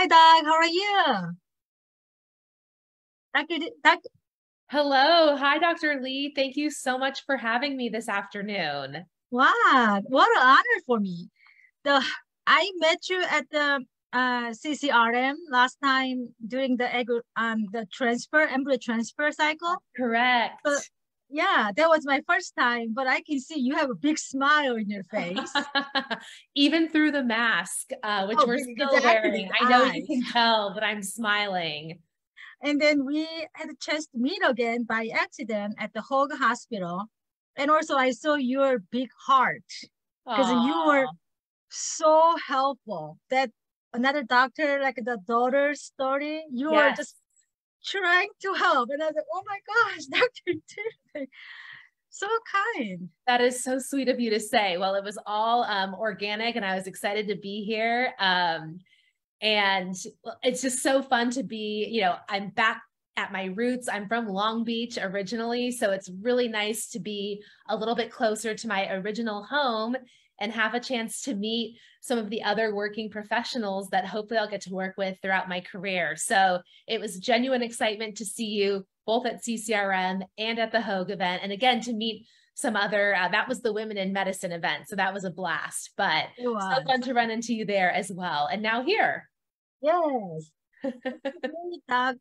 Hi, Doc. How are you? Doctor, Hello. Hi, Dr. Lee. Thank you so much for having me this afternoon. wow, what an honor for me. The I met you at the CCRM last time during the embryo transfer cycle. But Correct. yeah, that was my first time. But I can see you have a big smile in your face. Even through the mask, which Oh, we're still exactly, wearing. the I know you eyes. can tell that I'm smiling. And then we had a chance to meet again by accident at the Hoag Hospital. And also, I saw your big heart because you were Oh, so helpful. That another doctor, like the daughter's story, you were yes. just trying to help. And I was like, oh my gosh, Dr. Dilday, so kind. That is so sweet of you to say. Well, it was all organic and I was excited to be here. And it's just so fun to be, I'm back at my roots. I'm from Long Beach originally. So it's really nice to be a little bit closer to my original home and have a chance to meet some of the other working professionals that hopefully I'll get to work with throughout my career. So it was genuine excitement to see you both at CCRM and at the Hoag event. And again, to meet some other, that was the Women in Medicine event. So that was a blast, but It so fun was. to run into you there as well. And now here. Yes. That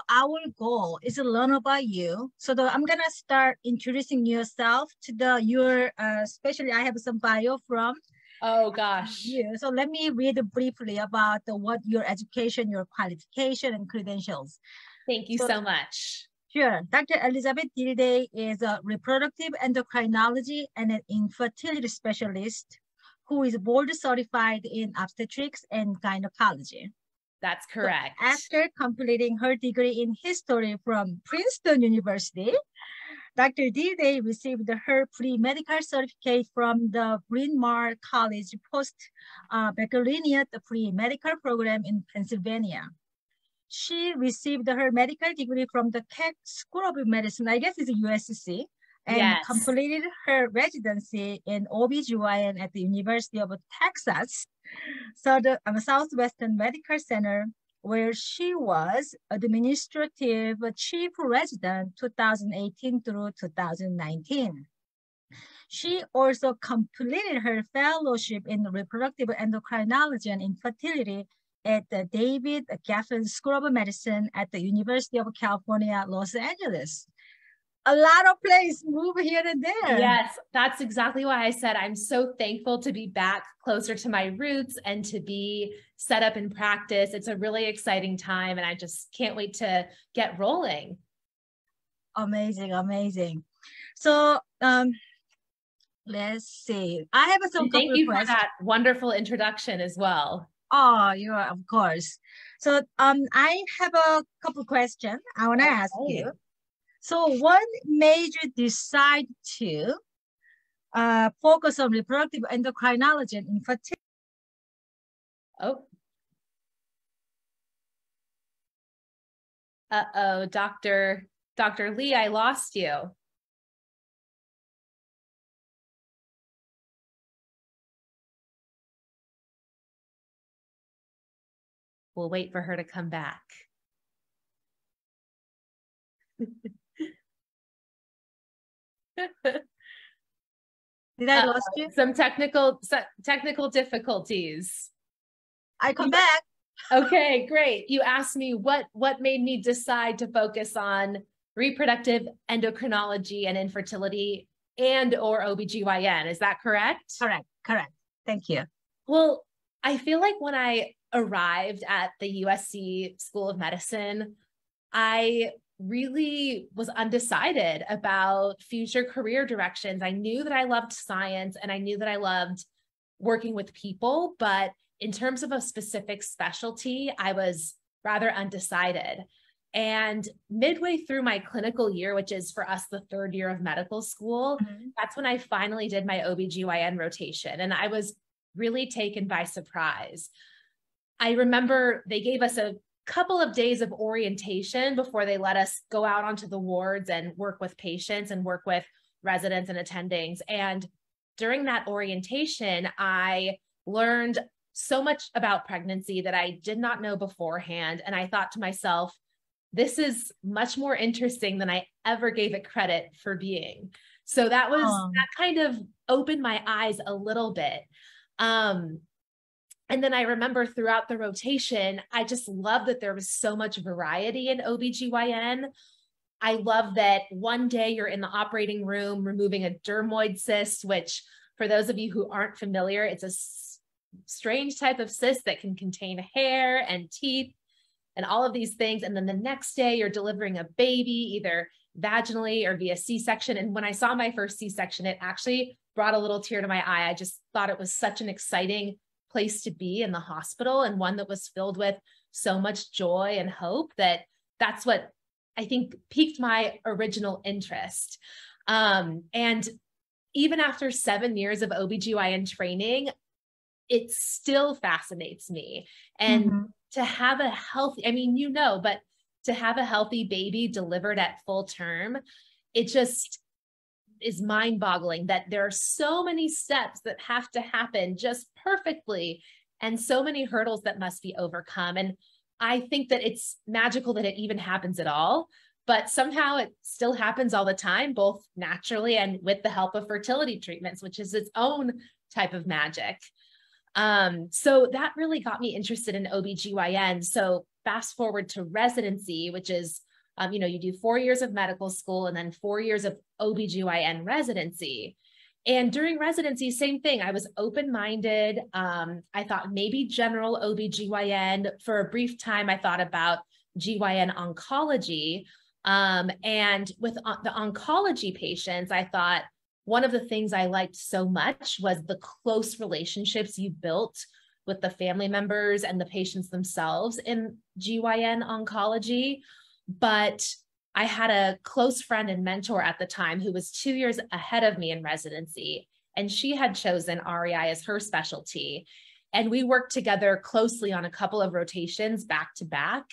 our goal is to learn about you. So I'm gonna start introducing yourself to your especially I have some bio from Oh gosh. you. So let me read briefly about what your education, your qualification, and credentials. Thank you So so much. sure, Dr. Elizabeth Dilday is a reproductive endocrinology and an infertility specialist who is board certified in obstetrics and gynecology. That's So correct. after completing her degree in history from Princeton University, Dr. Dilday received her pre-medical certificate from the Bryn Mawr College post-baccalaureate pre-medical program in Pennsylvania. She received her medical degree from the Keck School of Medicine, I guess it's USC, and Yes. completed her residency in OBGYN at the University of Texas, so the Southwestern Medical Center, where she was administrative chief resident 2018 through 2019. She also completed her fellowship in reproductive endocrinology and infertility at the David Geffen School of Medicine at the University of California, Los Angeles. A lot of places move here and there. Yes, that's exactly why I said I'm so thankful to be back closer to my roots and to be set up in practice. It's a really exciting time and I just can't wait to get rolling. Amazing, amazing. So let's see. I have some And thank couple of you for questions. that wonderful introduction as well. Oh, you are, of course. So I have a couple of questions I want to ask you. Okay. So what made you decide to focus on reproductive endocrinology and infertility? Oh, uh-oh, Dr. Lee, I lost you. We'll wait for her to come back. Did I lost you? Some technical difficulties. I come back. Okay, great. You asked me what made me decide to focus on reproductive endocrinology and infertility and or OBGYN. Is that correct? Correct, correct. Thank you. Well, I feel like when I arrived at the USC School of Medicine, I really was undecided about future career directions. I knew that I loved science and I knew that I loved working with people, but in terms of a specific specialty, I was rather undecided. And midway through my clinical year, which is for us the third year of medical school, Mhm. that's when I finally did my OBGYN rotation. And I was really taken by surprise. I remember they gave us a couple of days of orientation before they let us go out onto the wards and work with patients and work with residents and attendings. And during that orientation, I learned so much about pregnancy that I did not know beforehand. And I thought to myself, this is much more interesting than I ever gave it credit for being. So that kind of opened my eyes a little bit. And then I remember throughout the rotation, I just love that there was so much variety in OBGYN. I love that one day you're in the operating room removing a dermoid cyst, which for those of you who aren't familiar, it's a strange type of cyst that can contain hair and teeth and all of these things. And then the next day you're delivering a baby, either vaginally or via C-section. And when I saw my first C-section, it actually brought a little tear to my eye. I just thought it was such an exciting place to be in the hospital, and one that was filled with so much joy and hope that's what I think piqued my original interest. And even after 7 years of OBGYN training, it still fascinates me. And to have a healthy, I mean, but to have a healthy baby delivered at full term, it just is mind-boggling that there are so many steps that have to happen just perfectly and so many hurdles that must be overcome. And I think that it's magical that it even happens at all, but somehow it still happens all the time, both naturally and with the help of fertility treatments, which is its own type of magic. So that really got me interested in OBGYN. So fast forward to residency, which is, you do 4 years of medical school and then 4 years of OBGYN residency. And during residency, same thing. I was open-minded. I thought maybe general OBGYN. For a brief time, I thought about GYN oncology. And with the oncology patients, I thought one of the things I liked so much was the close relationships you built with the family members and the patients themselves in GYN oncology. But I had a close friend and mentor at the time who was 2 years ahead of me in residency, and she had chosen REI as her specialty. And we worked together closely on a couple of rotations back to back.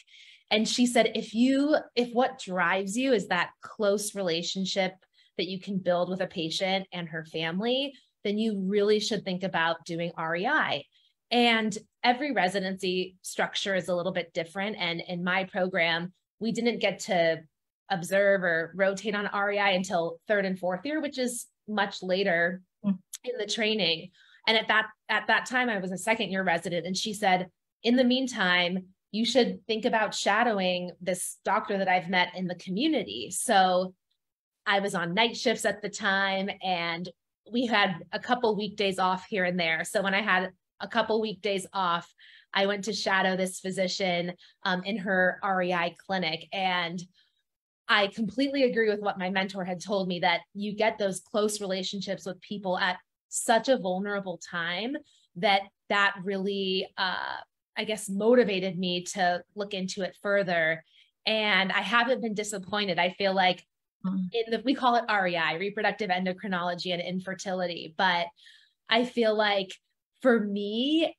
And she said, if what drives you is that close relationship that you can build with a patient and her family, then you really should think about doing REI. And every residency structure is a little bit different. And in my program, we didn't get to observe or rotate on REI until 3rd and 4th year, which is much later in the training. And at that time, I was a 2nd year resident. And she said, in the meantime, you should think about shadowing this doctor that I've met in the community. So I was on night shifts at the time, and we had a couple weekdays off here and there. So when I had a couple weekdays off, I went to shadow this physician in her REI clinic. And I completely agree with what my mentor had told me, that you get those close relationships with people at such a vulnerable time that really, I guess, motivated me to look into it further. And I haven't been disappointed. I feel like we call it REI, reproductive endocrinology and infertility. But I feel like for me,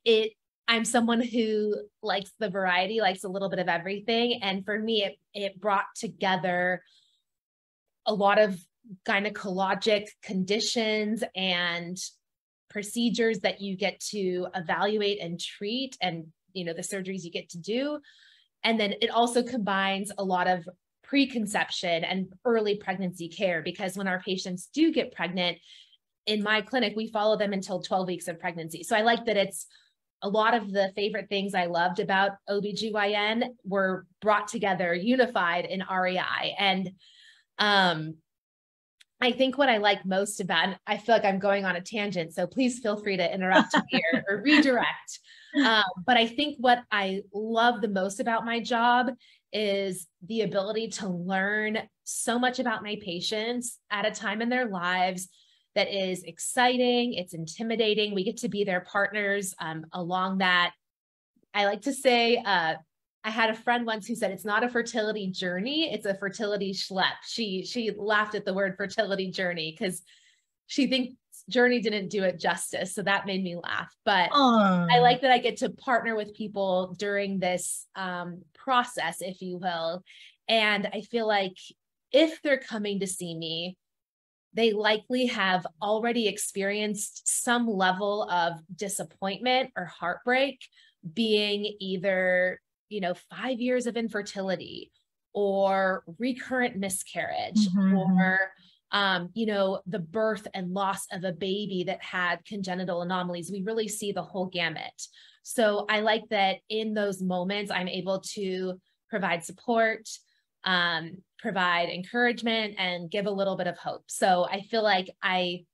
I'm someone who likes the variety, likes a little bit of everything. And for me, it brought together a lot of gynecologic conditions and procedures that you get to evaluate and treat, and, the surgeries you get to do. And then it also combines a lot of preconception and early pregnancy care, because when our patients do get pregnant in my clinic, we follow them until 12 weeks of pregnancy. So I like that it's a lot of the favorite things I loved about OBGYN were brought together, unified in REI. And I think what I like most about, and I feel like I'm going on a tangent, so please feel free to interrupt here or redirect. But I think what I love the most about my job is the ability to learn so much about my patients at a time in their lives that is exciting. It's intimidating. We get to be their partners along that. I like to say, I had a friend once who said, it's not a fertility journey, it's a fertility schlep. She laughed at the word fertility journey because she thinks journey didn't do it justice. So that made me laugh. But I like that I get to partner with people during this process, if you will. And I feel like if they're coming to see me, they likely have already experienced some level of disappointment or heartbreak, being either, 5 years of infertility or recurrent miscarriage, or the birth and loss of a baby that had congenital anomalies. We really see the whole gamut. So I like that in those moments, I'm able to provide support, provide encouragement, and give a little bit of hope. So I feel like I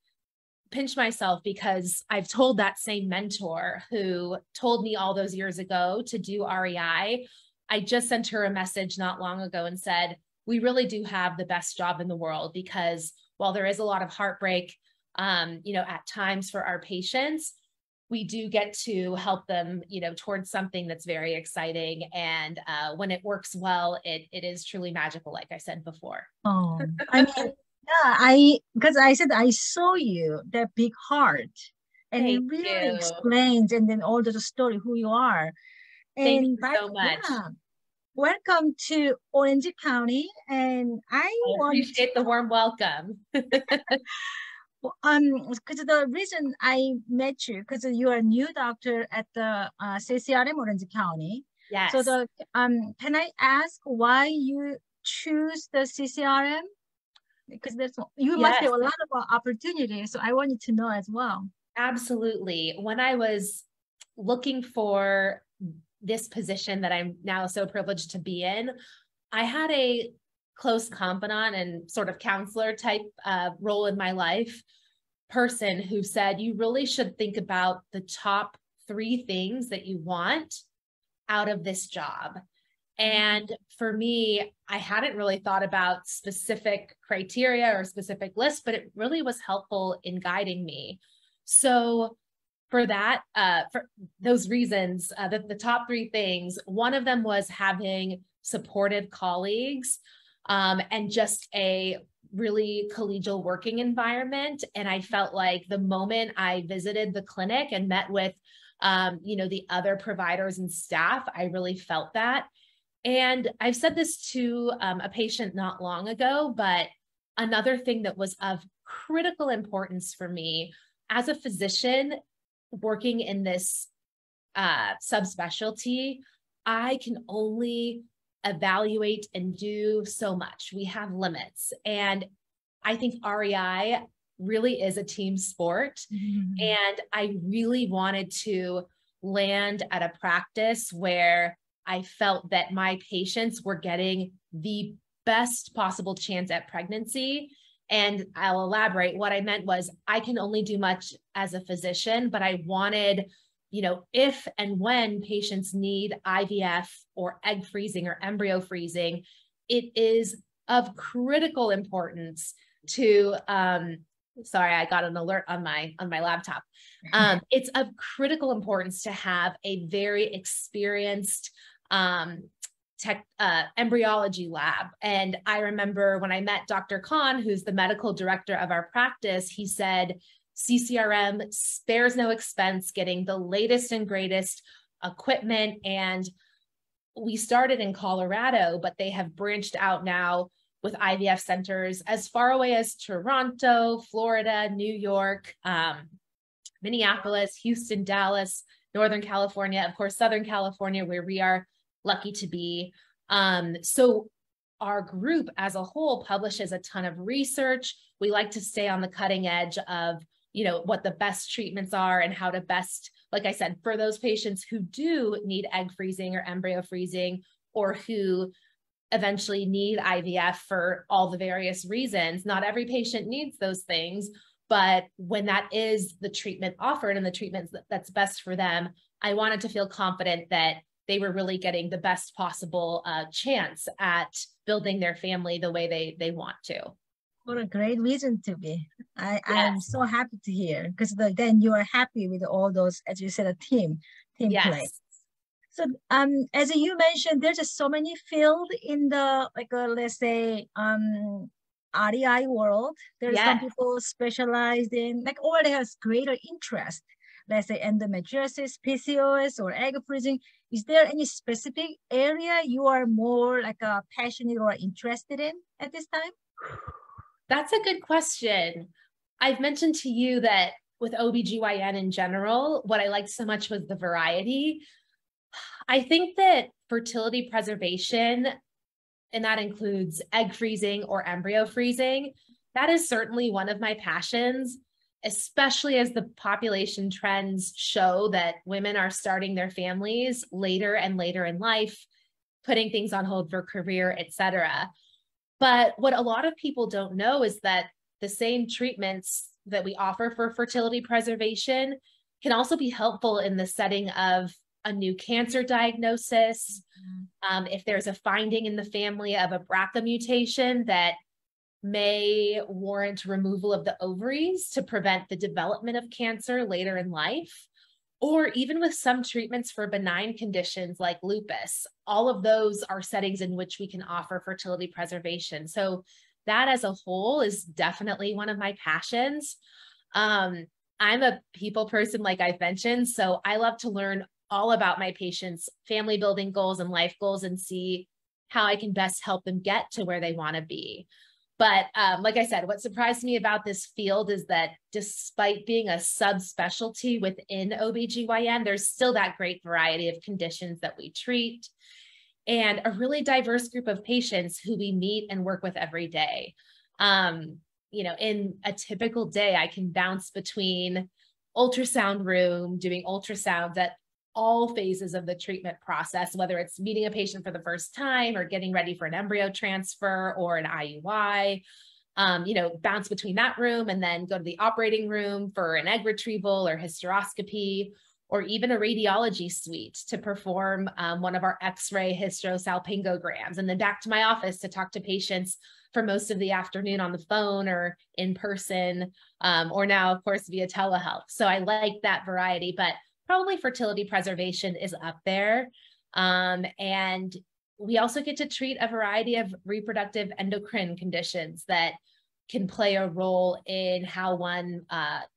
pinch myself because I've told that same mentor who told me all those years ago to do REI. I just sent her a message not long ago and said, we really do have the best job in the world, because while there is a lot of heartbreak, at times for our patients, we do get to help them, towards something that's very exciting. And when it works well, it is truly magical, like I said before. Oh, I mean, yeah, because I said I saw you, that big heart, and it Thank really you. explains, and then all the story, who you are. Thank And you so much. yeah, welcome to Orange County. And I appreciate the warm welcome. Because the reason I met you, because you are a new doctor at the CCRM Orange County. Yes. So can I ask why you choose the CCRM? Because you must have a lot of opportunities. So I wanted to know as well. Absolutely. When I was looking for this position that I'm now so privileged to be in, I had a close confidant and sort of counselor type role in my life person who said, you really should think about the top 3 things that you want out of this job. And for me, I hadn't really thought about specific criteria or specific lists, but it really was helpful in guiding me. So for that, for those reasons, the top 3 things, one of them was having supportive colleagues, and just a really collegial working environment. And I felt like the moment I visited the clinic and met with, the other providers and staff, I really felt that. And I've said this to a patient not long ago, but another thing that was of critical importance for me as a physician working in this subspecialty, I can only evaluate and do so much. We have limits. And I think REI really is a team sport. And I really wanted to land at a practice where I felt that my patients were getting the best possible chance at pregnancy. And I'll elaborate. What I meant was I can only do much as a physician, but I wanted, if and when patients need IVF or egg freezing or embryo freezing, it is of critical importance to, sorry, I got an alert on my laptop. It's of critical importance to have a very experienced embryology lab. And I remember when I met Dr. Khan, who's the medical director of our practice, he said, CCRM spares no expense getting the latest and greatest equipment. And we started in Colorado, but they have branched out now with IVF centers as far away as Toronto, Florida, New York, Minneapolis, Houston, Dallas, Northern California, of course, Southern California, where we are lucky to be. So our group as a whole publishes a ton of research. We like to stay on the cutting edge of, what the best treatments are and how to best, like I said, for those patients who do need egg freezing or embryo freezing, or who eventually need IVF for all the various reasons. Not every patient needs those things, but when that is the treatment offered and the treatment that's best for them, I wanted to feel confident that they were really getting the best possible chance at building their family the way they want to. What a great reason to be. I'm so happy to hear, because then you are happy with all those, as you said, a team play. So as you mentioned, there's just so many fields in the, let's say, REI world. There's some people specialized in, already has greater interest, let's say endometriosis, PCOS, or egg freezing. Is there any specific area you are more passionate or interested in at this time? That's a good question. I've mentioned to you that with OBGYN in general, what I liked so much was the variety. I think that fertility preservation, and that includes egg freezing or embryo freezing, that is certainly one of my passions, especially as the population trends show that women are starting their families later and later in life, putting things on hold for career, et cetera. But what a lot of people don't know is that the same treatments that we offer for fertility preservation can also be helpful in the setting of a new cancer diagnosis. If there's a finding in the family of a BRCA mutation that may warrant removal of the ovaries to prevent the development of cancer later in life, or even with some treatments for benign conditions like lupus. All of those are settings in which we can offer fertility preservation. So that as a whole is definitely one of my passions. I'm a people person, like I've mentioned, so I love to learn all about my patients' family building goals and life goals and see how I can best help them get to where they want to be. But like I said, what surprised me about this field is that despite being a subspecialty within OBGYN, there's still that great variety of conditions that we treat and a really diverse group of patients who we meet and work with every day. In a typical day, I can bounce between ultrasound room, doing ultrasounds at all phases of the treatment process, whether it's meeting a patient for the first time or getting ready for an embryo transfer or an IUI, bounce between that room and then go to the operating room for an egg retrieval or hysteroscopy, or even a radiology suite to perform one of our X-ray hysterosalpingograms, and then back to my office to talk to patients for most of the afternoon on the phone or in person, or now, of course, via telehealth. So I like that variety, but probably fertility preservation is up there. And we also get to treat a variety of reproductive endocrine conditions that can play a role in how one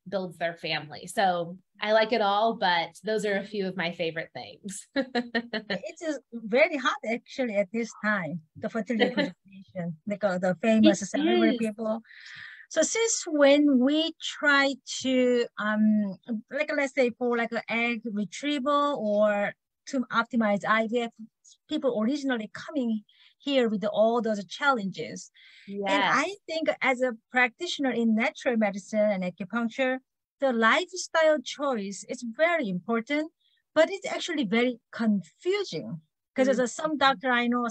builds their family. So I like it all, but those are a few of my favorite things. It is very hot actually at this time, the fertility preservation, because the famous celebrity people. So since when we try to, let's say for like an egg retrieval or to optimize IVF, people originally coming here with all those challenges. Yes. And I think as a practitioner in natural medicine and acupuncture, the lifestyle choice is very important, but it's actually very confusing because there's some doctor I know,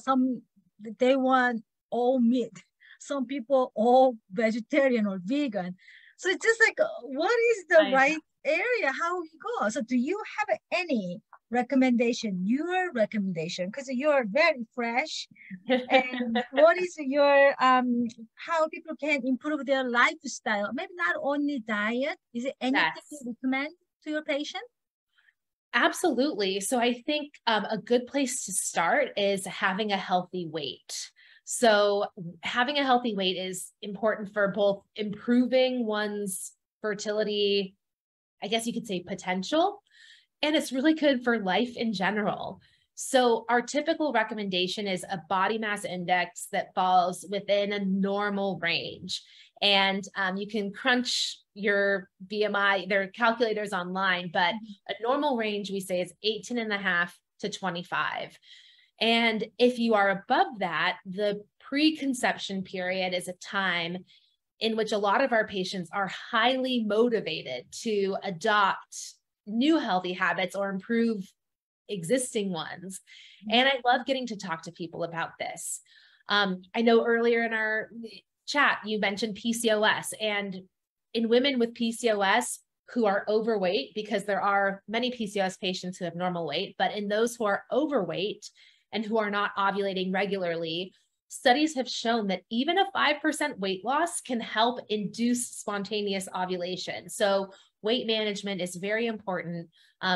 they want all meat. Some people all vegetarian or vegan. So it's just like, what is the right area? How we go? So do you have any recommendation, your recommendation, because you're very fresh, and what is your how people can improve their lifestyle, maybe not only diet, is it anything you recommend to your patient? Absolutely. So I think a good place to start is having a healthy weight. So having a healthy weight is important for both improving one's fertility, I guess you could say potential, and it's really good for life in general. So our typical recommendation is a body mass index that falls within a normal range. And you can crunch your BMI, there are calculators online, but a normal range we say is 18.5 to 25. And if you are above that, the preconception period is a time in which a lot of our patients are highly motivated to adopt new healthy habits or improve existing ones. And I love getting to talk to people about this. I know earlier in our chat, you mentioned PCOS, and in women with PCOS who are overweight, because there are many PCOS patients who have normal weight, but in those who are overweight and who are not ovulating regularly, studies have shown that even a 5% weight loss can help induce spontaneous ovulation. So weight management is very important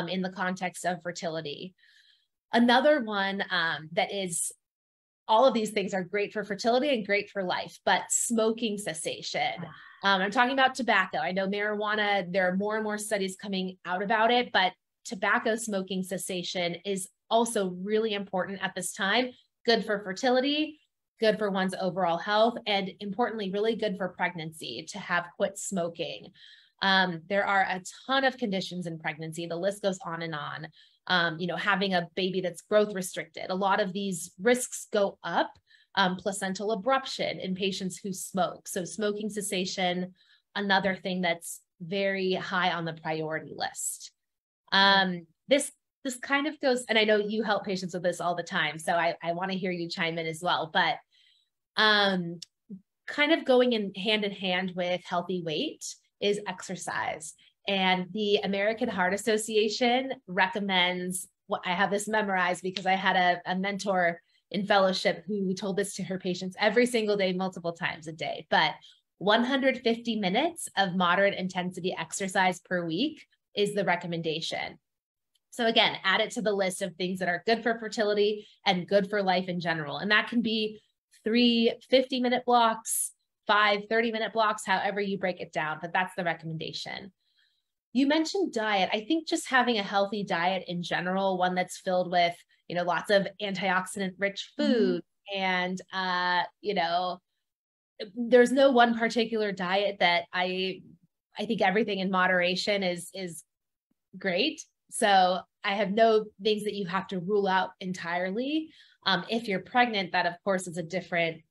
in the context of fertility. Another one that is, all of these things are great for fertility and great for life, but smoking cessation. I'm talking about tobacco. I know marijuana, there are more and more studies coming out about it, but tobacco smoking cessation is also really important at this time. Good for fertility, good for one's overall health, and importantly, really good for pregnancy to have quit smoking. There are a ton of conditions in pregnancy. The list goes on and on. Having a baby that's growth restricted, a lot of these risks go up. Placental abruption in patients who smoke. So smoking cessation, another thing that's very high on the priority list. This kind of goes, and I know you help patients with this all the time, so I want to hear you chime in as well, but kind of going in hand with healthy weight is exercise. And the American Heart Association recommends, I have this memorized because I had a mentor in fellowship who told this to her patients every single day, multiple times a day, but 150 minutes of moderate intensity exercise per week is the recommendation. So again, add it to the list of things that are good for fertility and good for life in general. And that can be 3 50-minute blocks, 5 30-minute blocks, however you break it down, but that's the recommendation. You mentioned diet. I think just having a healthy diet in general, one that's filled with, lots of antioxidant rich food, and, there's no one particular diet that I think everything in moderation is great. So I have no things that you have to rule out entirely. If you're pregnant, that of course is a different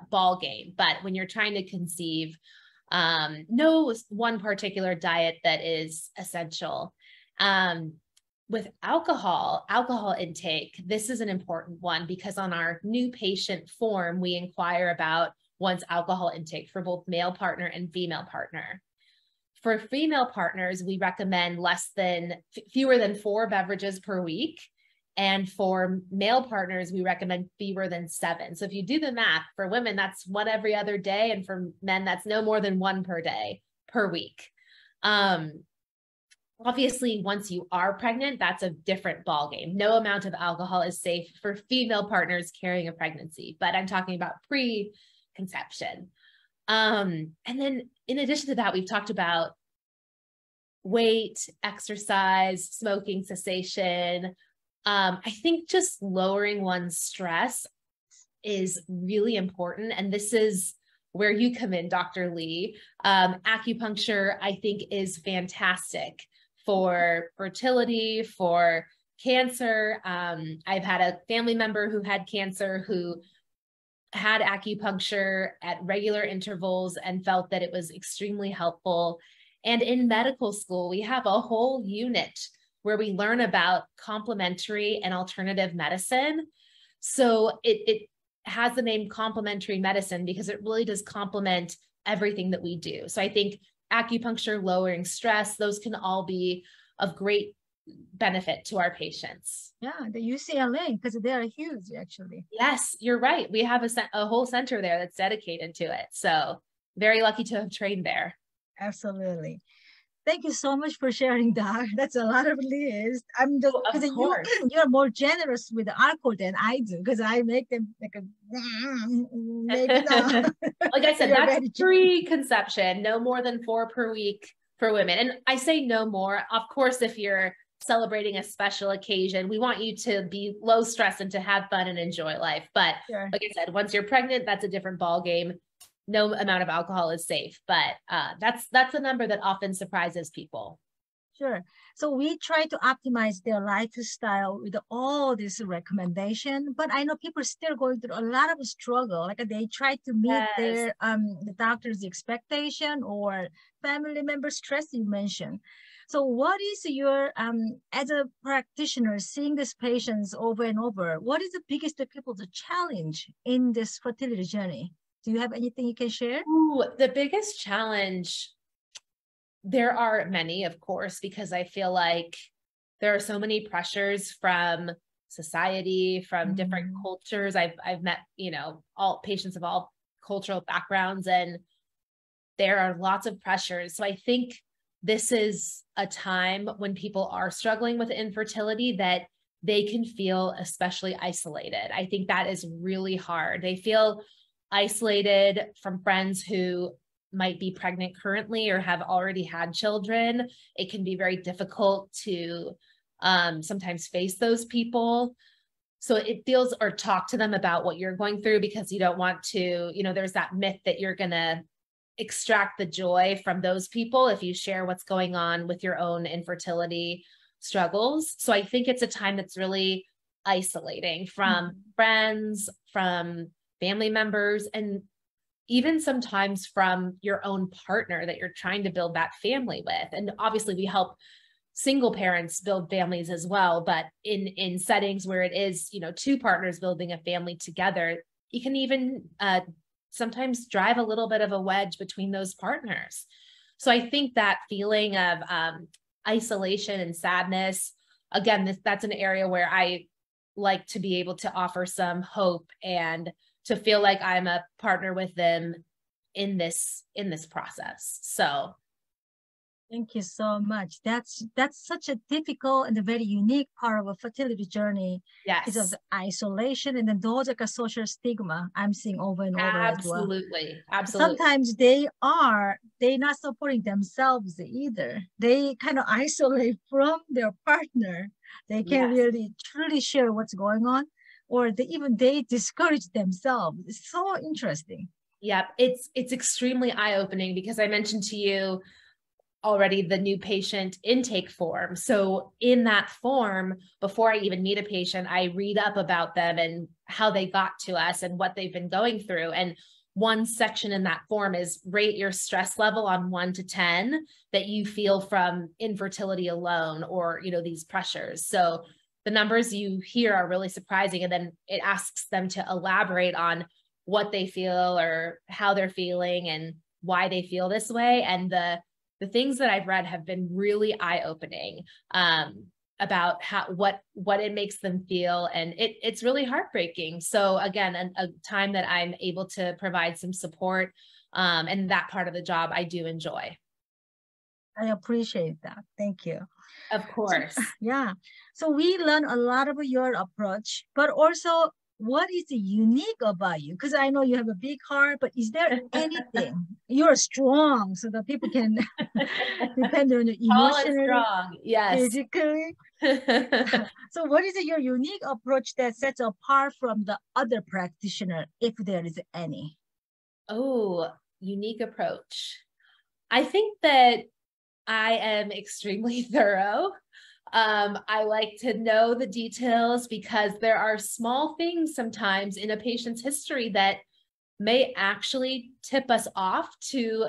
ball game. But when you're trying to conceive, no one particular diet that is essential. With alcohol intake, this is an important one because on our new patient form, we inquire about one's alcohol intake for both male partner and female partner. For female partners, we recommend fewer than 4 beverages per week. And for male partners, we recommend fewer than 7. So if you do the math, for women, that's 1 every other day. And for men, that's no more than 1 per day, per week. Obviously, once you are pregnant, that's a different ballgame. No amount of alcohol is safe for female partners carrying a pregnancy, but I'm talking about pre-conception. And then in addition to that, we've talked about weight, exercise, smoking cessation. I think just lowering one's stress is really important. And this is where you come in, Dr. Lee. Acupuncture, I think, is fantastic for fertility, for cancer. I've had a family member who had cancer who had acupuncture at regular intervals and felt that it was extremely helpful. And in medical school, we have a whole unit where we learn about complementary and alternative medicine. So it has the name complementary medicine because it really does complement everything that we do. So I think acupuncture, lowering stress, those can all be of great benefit to our patients. Yeah, the UCLA, because they are huge, actually. Yes, you're right. We have a whole center there that's dedicated to it. So very lucky to have trained there. Absolutely. Thank you so much for sharing that. That's a lot of list. Because you're more generous with the alcohol than I do, because I make them like a maybe not. Like I said, that's pre-conception, no more than 4 per week for women. And I say no more. Of course, if you're celebrating a special occasion, we want you to be low stress and to have fun and enjoy life. But sure, like I said, once you're pregnant, that's a different ball game. No amount of alcohol is safe, but that's a number that often surprises people. Sure. So we try to optimize their lifestyle with all this recommendation, but I know people are still going through a lot of struggle. Like they try to meet their the doctor's expectation or family member stress you mentioned. So what is your, as a practitioner, seeing these patients over and over, what is the biggest people's challenge in this fertility journey? Do you have anything you can share? Ooh, the biggest challenge, there are many, of course, because I feel like there are so many pressures from society, from different cultures. I've met, all patients of all cultural backgrounds, and there are lots of pressures. So I think this is a time when people are struggling with infertility that they can feel especially isolated. I think that is really hard. They feel isolated from friends who might be pregnant currently or have already had children. It can be very difficult to sometimes face those people. So it feels, or talk to them about what you're going through, because you don't want to, there's that myth that you're going to extract the joy from those people if you share what's going on with your own infertility struggles. So I think it's a time that's really isolating from friends, from family members, and even sometimes from your own partner that you're trying to build that family with. And obviously we help single parents build families as well, but in settings where it is, two partners building a family together, you can even sometimes drive a little bit of a wedge between those partners. So I think that feeling of isolation and sadness, again, that's an area where I like to be able to offer some hope and to feel like I'm a partner with them in this process. So thank you so much. That's such a difficult and a very unique part of a fertility journey. Yes. Because of the isolation and then those like a social stigma I'm seeing over and over as well. Absolutely. Sometimes they're not supporting themselves either. They kind of isolate from their partner. They can't really truly share what's going on, or they discourage themselves. It's so interesting. Yeah, it's extremely eye-opening, because I mentioned to you already the new patient intake form. So in that form, before I even meet a patient, I read up about them and how they got to us and what they've been going through. And one section in that form is rate your stress level on 1 to 10 that you feel from infertility alone, or, these pressures. So the numbers you hear are really surprising. And then it asks them to elaborate on what they feel or how they're feeling and why they feel this way. And the things that I've read have been really eye-opening about what it makes them feel. And it's really heartbreaking. So again, a time that I'm able to provide some support, and that part of the job I do enjoy. I appreciate that. Thank you. Of course. So we learn a lot about your approach, but also what is unique about you? Because I know you have a big heart, but is there anything? You're strong, so that people can depend on you emotionally, strong, yes, physically. So what is your unique approach that sets apart from the other practitioner, if there is any? Oh, unique approach. I think that I am extremely thorough. I like to know the details, because there are small things sometimes in a patient's history that may actually tip us off to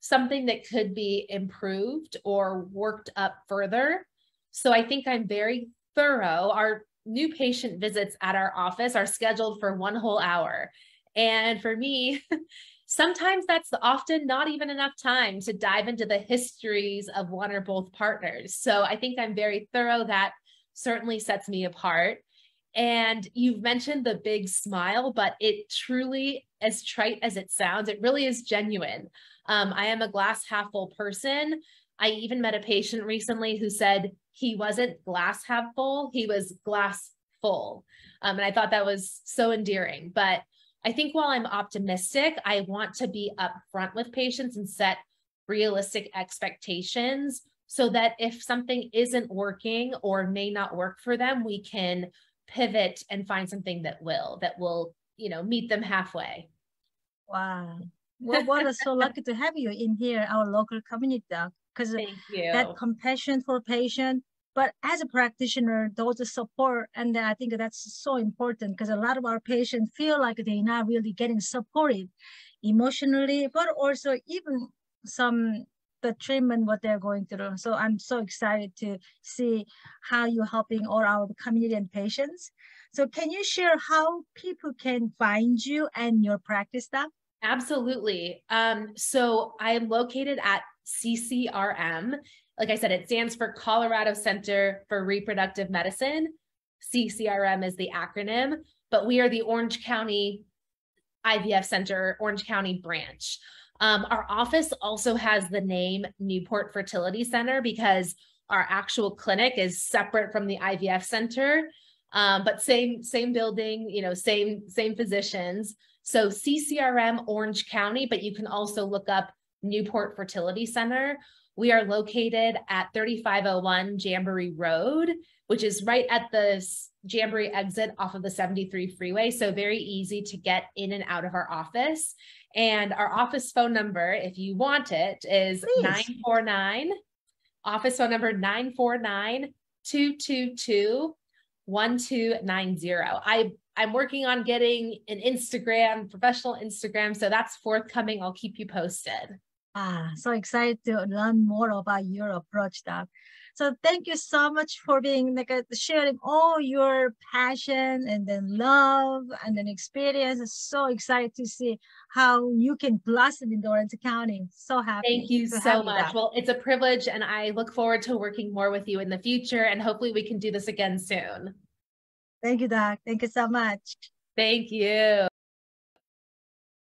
something that could be improved or worked up further. So I think I'm very thorough. Our new patient visits at our office are scheduled for 1 whole hour. And for me, sometimes that's often not even enough time to dive into the histories of one or both partners. So I think I'm very thorough. That certainly sets me apart. And you've mentioned the big smile, but it truly, as trite as it sounds, it really is genuine. I am a glass half full person. I even met a patient recently who said he wasn't glass half full, he was glass full. And I thought that was so endearing. But I think while I'm optimistic, I want to be upfront with patients and set realistic expectations, so that if something isn't working or may not work for them, we can pivot and find something that will, meet them halfway. Wow. Well, we're so lucky to have you in here, our local community doc, because that compassion for patient. But as a practitioner, those support, and I think that's so important, because a lot of our patients feel like they're not really getting supported emotionally, but also even the treatment, what they're going through. So I'm so excited to see how you're helping all our community and patients. So can you share how people can find you and your practice staff? Absolutely. So I am located at CCRM. Like I said, it stands for Colorado Center for Reproductive Medicine. CCRM is the acronym, but we are the Orange County IVF Center, Orange County branch. Our office also has the name Newport Fertility Center, because our actual clinic is separate from the IVF Center, but same building, same physicians. So CCRM Orange County, but you can also look up Newport Fertility Center. We are located at 3501 Jamboree Road, which is right at the Jamboree exit off of the 73 freeway. So very easy to get in and out of our office. And our office phone number, if you want it, is 949, office phone number 949-222-1290. I'm working on getting an Instagram, professional Instagram. So that's forthcoming. I'll keep you posted. So excited to learn more about your approach, Doc. So thank you so much for being sharing all your passion and then love and then experience. It's so excited to see how you can blossom in Orange County. So happy. Thank you so much. Well, it's a privilege, and I look forward to working more with you in the future, and hopefully we can do this again soon. Thank you, Doc. Thank you so much. Thank you.